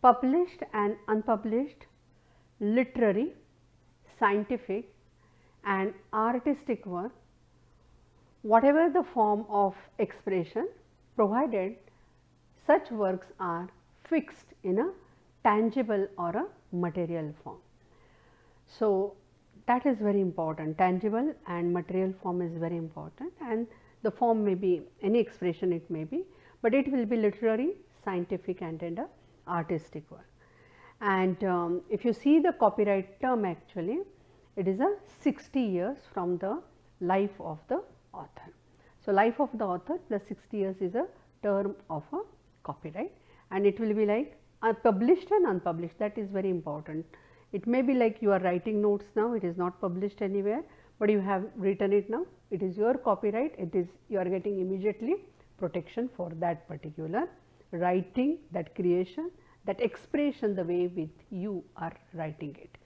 published and unpublished, literary, scientific and artistic work, whatever the form of expression, provided such works are fixed in a tangible or a material form. So, that is very important. Tangible and material form is very important, and the form may be any expression it may be, but it will be literary, scientific and artistic work. And if you see the copyright term, actually it is a 60 years from the life of the author. So, life of the author plus 60 years is a term of a copyright, and it will be like published and unpublished. That is very important. It may be like you are writing notes now, it is not published anywhere, but you have written it now, it is your copyright, it is you are getting immediately protection for that particular writing, that creation, that expression, the way with you are writing it.